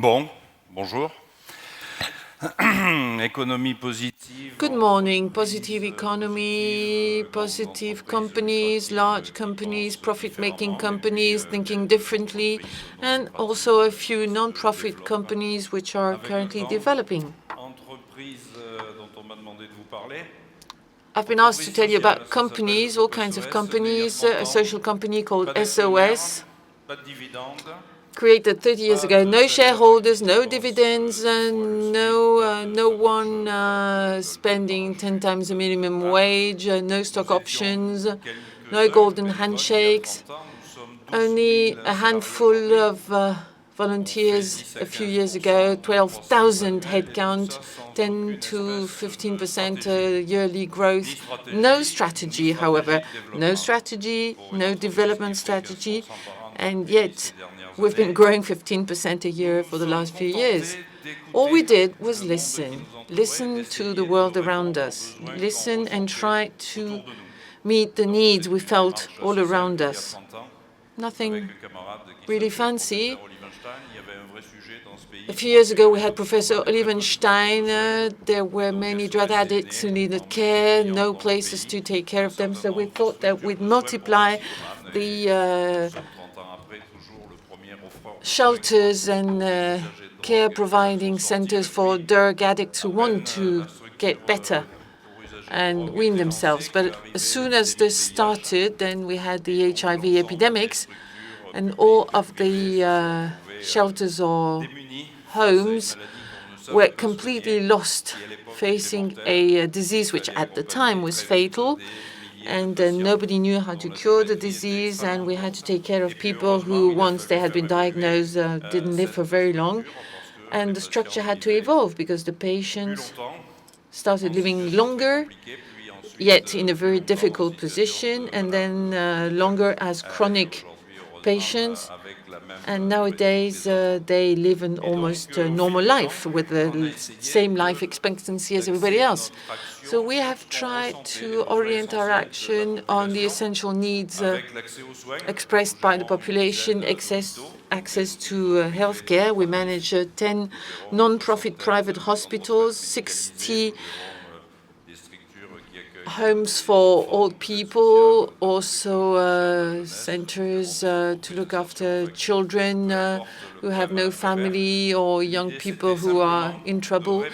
Bon, bonjour. Économie positive. Good morning. Positive economy, positive companies, large companies, profit-making companies thinking differently, and also a few non-profit companies which are currently developing. I've been asked to tell you about companies, all kinds of companies, a social company called SOS, created 30 years ago. No shareholders, no dividends, no one spending 10 times the minimum wage, no stock options, no golden handshakes. Only a handful of volunteers a few years ago, 12,000 headcount, 10 to 15% yearly growth. No strategy, however, no strategy, no development strategy, and yet we've been growing 15% a year for the last few years. All we did was listen to the world around us, listen and try to meet the needs we felt all around us. Nothing really fancy. A few years ago, we had Professor Olivenstein. There were many drug addicts who needed care, no places to take care of them. So we thought that we'd multiply the shelters and care-providing centers for drug addicts who want to get better and wean themselves. But as soon as this started, then we had the HIV epidemics, and all of the shelters or homes were completely lost, facing a disease which at the time was fatal, and nobody knew how to cure the disease, and we had to take care of people who, once they had been diagnosed, didn't live for very long. And the structure had to evolve because the patients started living longer, yet in a very difficult position, and then longer as chronic patients. And nowadays, they live an almost normal life with the same life expectancy as everybody else. So we have tried to orient our action on the essential needs expressed by the population, access to healthcare. We manage 10 non-profit private hospitals, 60 homes for old people, also centers to look after children who have no family or young people who are in trouble.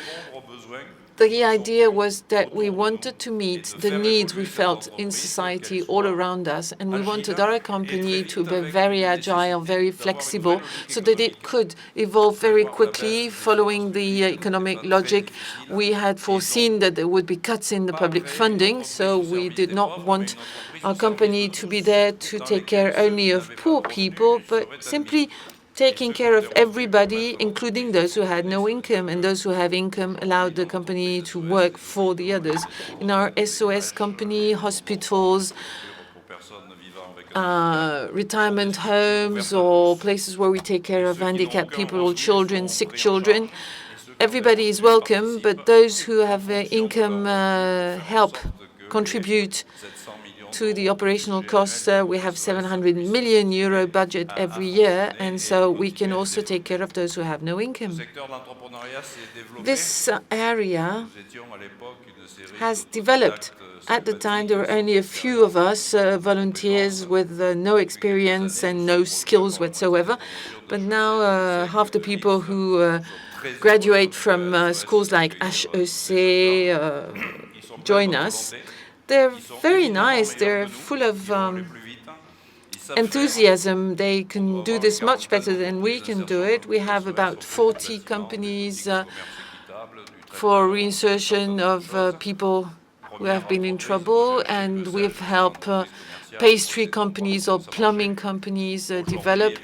The idea was that we wanted to meet the needs we felt in society all around us, and we wanted our company to be very agile, very flexible, so that it could evolve very quickly following the economic logic. We had foreseen that there would be cuts in the public funding, so we did not want our company to be there to take care only of poor people, but simply taking care of everybody, including those who had no income, and those who have income allowed the company to work for the others. In our SOS company, hospitals, retirement homes, or places where we take care of handicapped people or children, sick children, everybody is welcome, but those who have income help contribute to the operational costs. We have 700 million euro budget every year, and so we can also take care of those who have no income. This area has developed. At the time, there were only a few of us, volunteers with no experience and no skills whatsoever. But now, half the people who graduate from schools like HEC join us. They're very nice. They're full of enthusiasm. They can do this much better than we can do it. We have about 40 companies for reinsertion of people who have been in trouble, and we've helped pastry companies or plumbing companies develop.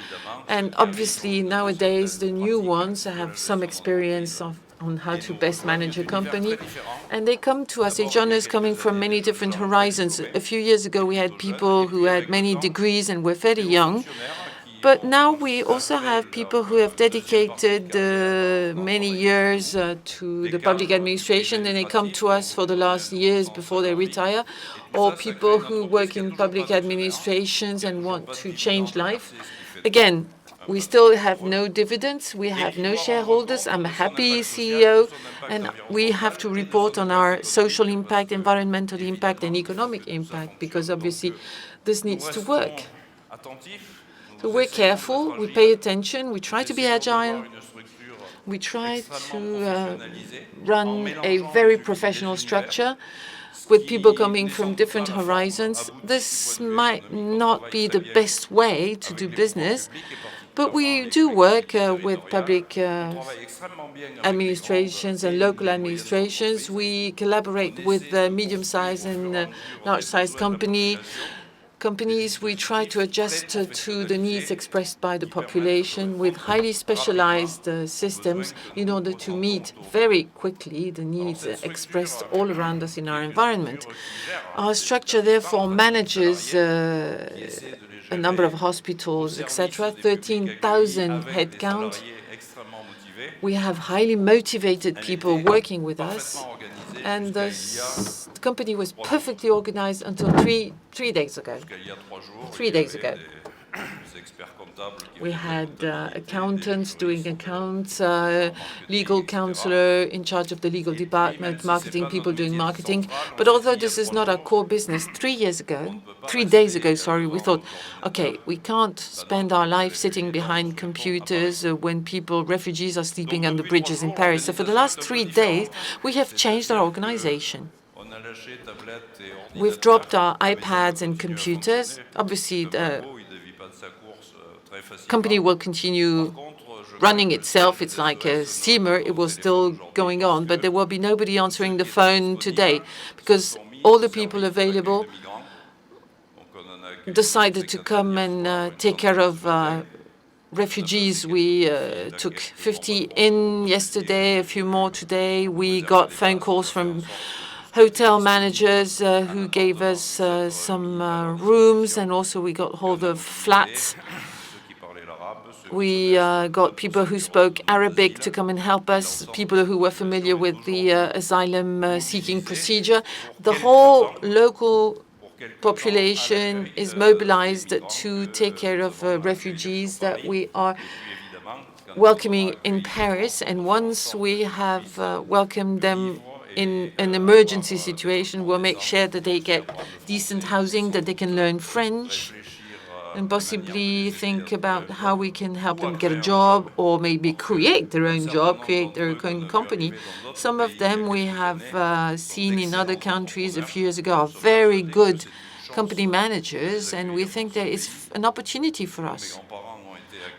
And obviously, nowadays, the new ones have some experience on how to best manage a company. And they come to us, they join us coming from many different horizons. A few years ago, we had people who had many degrees and were very young. But now we also have people who have dedicated many years to the public administration, and they come to us for the last years before they retire, or people who work in public administrations and want to change life. Again, We still have no dividends. We have no shareholders. I'm a happy CEO, and we have to report on our social impact, environmental impact, and economic impact, because obviously this needs to work. So we're careful, we pay attention, we try to be agile, we try to run a very professional structure with people coming from different horizons. This might not be the best way to do business, but we do work with public administrations and local administrations. We collaborate with medium-sized and large-sized companies. We try to adjust to the needs expressed by the population with highly specialized systems in order to meet very quickly the needs expressed all around us in our environment. Our structure, therefore, manages a number of hospitals, etc., 13,000 headcount. We have highly motivated people working with us, and the company was perfectly organized until three days ago. 3 days ago. We had accountants doing accounts, legal counselor in charge of the legal department, marketing people doing marketing. But although this is not our core business, 3 days ago, sorry, we thought, okay, we can't spend our life sitting behind computers when refugees are sleeping under bridges in Paris. So for the last 3 days, we have changed our organization. We've dropped our iPads and computers. Obviously, the company will continue running itself. It's like a steamer. It will still going on, but there will be nobody answering the phone today because all the people available decided to come and take care of refugees. We took 50 in yesterday, a few more today. We got phone calls from hotel managers who gave us some rooms, and also we got hold of flats. We got people who spoke Arabic to come and help us, people who were familiar with the asylum seeking procedure. The whole local population is mobilized to take care of refugees that we are welcoming in Paris. And once we have welcomed them in an emergency situation, we'll make sure that they get decent housing, that they can learn French, and possibly think about how we can help them get a job or maybe create their own job, create their own company. Some of them we have seen in other countries a few years ago are very good company managers, and we think there is an opportunity for us.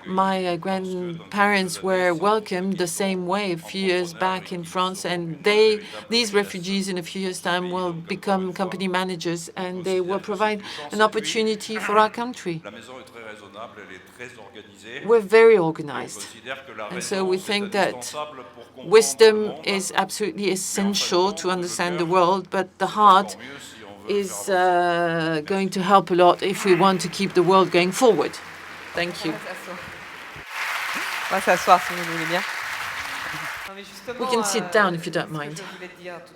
My grandparents were welcomed the same way a few years back in France, and these refugees in a few years' time will become company managers, and they will provide an opportunity for our country. We're very organized, and so we think that wisdom is absolutely essential to understand the world, but the heart is going to help a lot if we want to keep the world going forward. Thank you. We can sit down if you don't mind.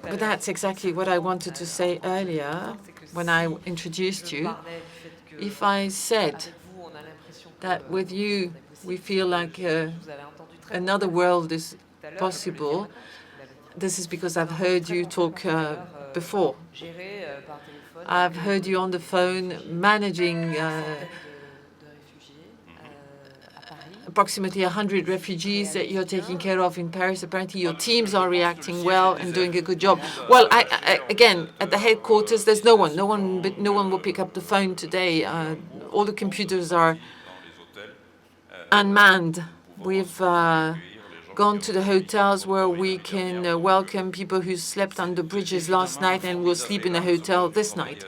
But that's exactly what I wanted to say earlier when I introduced you. If I said that with you we feel like another world is possible, this is because I've heard you talk before. I've heard you on the phone managing approximately 100 refugees that you're taking care of in Paris. Apparently, your teams are reacting well and doing a good job. Well, again, at the headquarters, there's no one. No one will pick up the phone today. All the computers are unmanned. We've gone to the hotels where we can welcome people who slept under bridges last night and will sleep in a hotel this night.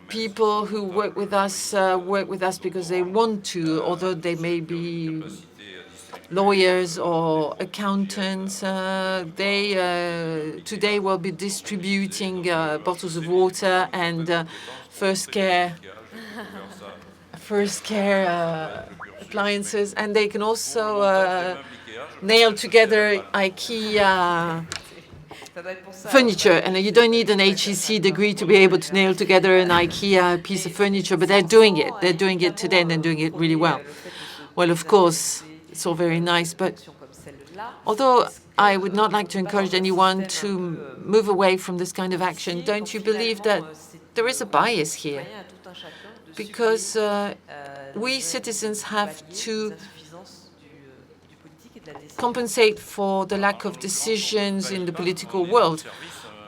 People who work with us because they want to, although they may be lawyers or accountants. They today will be distributing bottles of water and first care appliances, and they can also nail together IKEA furniture, and you don't need an HEC degree to be able to nail together an IKEA piece of furniture, but they're doing it. They're doing it today, and they're doing it really well. Well, of course, it's all very nice, but although I would not like to encourage anyone to move away from this kind of action, don't you believe that there is a bias here? Because we citizens have to compensate for the lack of decisions in the political world.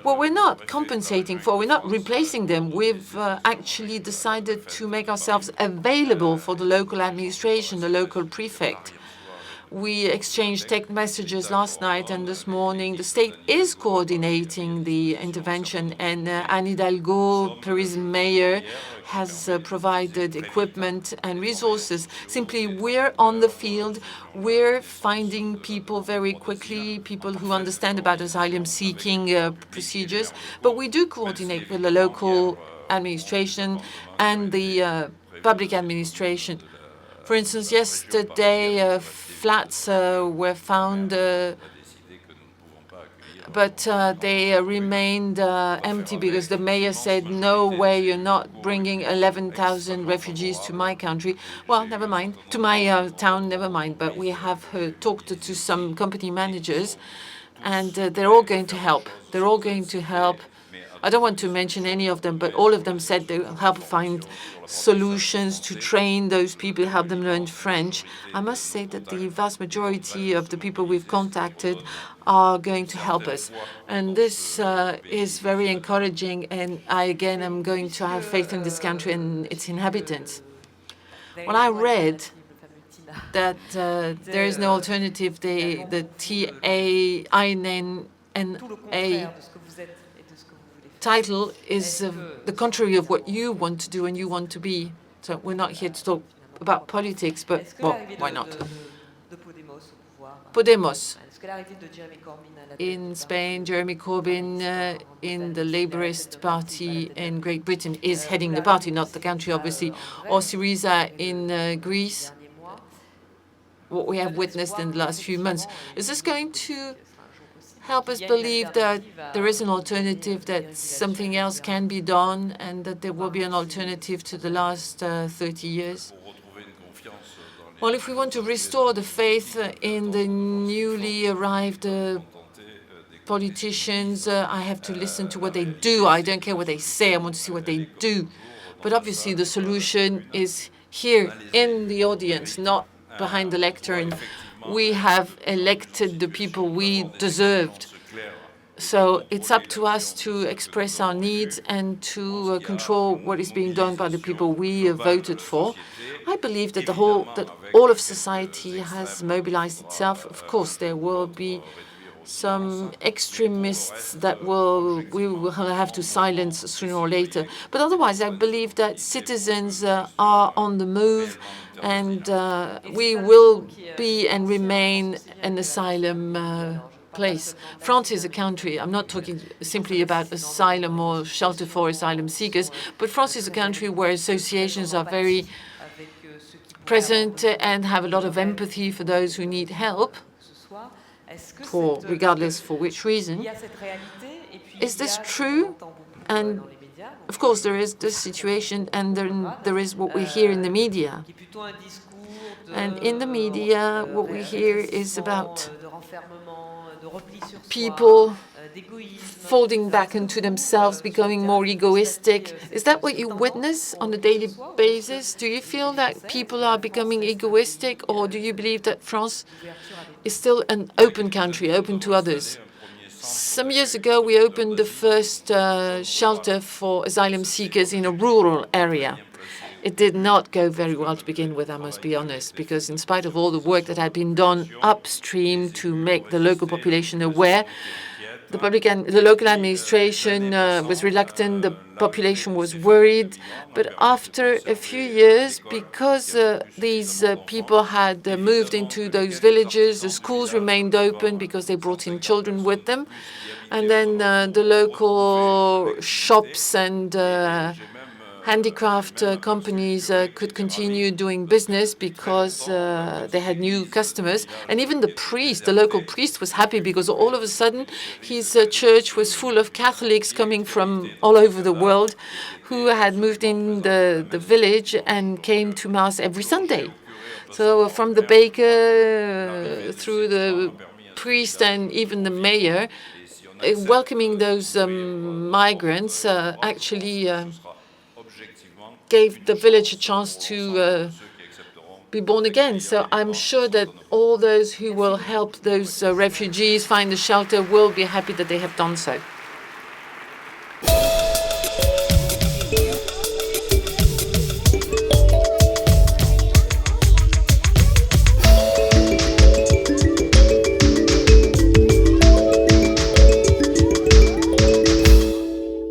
What we're not compensating for, we're not replacing them. We've actually decided to make ourselves available for the local administration, the local prefect. We exchanged text messages last night and this morning. The state is coordinating the intervention, and Anne Hidalgo, Parisian mayor, has provided equipment and resources. Simply, we're on the field. We're finding people very quickly, people who understand about asylum-seeking procedures. But we do coordinate with the local administration and the public administration. For instance, yesterday, flats were found, but they remained empty because the mayor said, "No way, you're not bringing 11,000 refugees to my country." Well, never mind. To my town, never mind. But we have talked to some company managers, and they're all going to help. They're all going to help. I don't want to mention any of them, but all of them said they will help find solutions to train those people, help them learn French. I must say that the vast majority of the people we've contacted are going to help us. And this is very encouraging, and I, again, am going to have faith in this country and its inhabitants. When I read that there is no alternative, the TAINNA title is the contrary of what you want to do and you want to be. So we're not here to talk about politics, but, well, why not? Podemos. In Spain, Jeremy Corbyn in the Labourist Party in Great Britain is heading the party, not the country, obviously. Or Syriza in Greece, what we have witnessed in the last few months. Is this going to help us believe that there is an alternative, that something else can be done, and that there will be an alternative to the last 30 years? Well, if we want to restore the faith in the newly arrived politicians, I have to listen to what they do. I don't care what they say. I want to see what they do. But obviously, the solution is here in the audience, not behind the lectern. We have elected the people we deserved. So it's up to us to express our needs and to control what is being done by the people we voted for. I believe that all of society has mobilized itself. Of course, there will be some extremists that we will have to silence sooner or later. But otherwise, I believe that citizens are on the move, and we will be and remain an asylum place. France is a country. I'm not talking simply about asylum or shelter for asylum seekers, but France is a country where associations are very present and have a lot of empathy for those who need help, regardless for which reason. Is this true? And of course, there is this situation, and then there is what we hear in the media. And in the media, what we hear is about people folding back into themselves, becoming more egoistic. Is that what you witness on a daily basis? Do you feel that people are becoming egoistic, or do you believe that France is still an open country, open to others? Some years ago, we opened the first shelter for asylum seekers in a rural area. It did not go very well to begin with, I must be honest, because in spite of all the work that had been done upstream to make the local population aware, the local administration was reluctant, the population was worried. But after a few years, because these people had moved into those villages, the schools remained open because they brought in children with them. And then the local shops and handicraft companies could continue doing business because they had new customers. And even the priest, the local priest, was happy because all of a sudden his church was full of Catholics coming from all over the world who had moved in the village and came to Mass every Sunday. So from the baker through the priest and even the mayor, welcoming those migrants actually gave the village a chance to be born again. So I'm sure that all those who will help those refugees find a shelter will be happy that they have done so.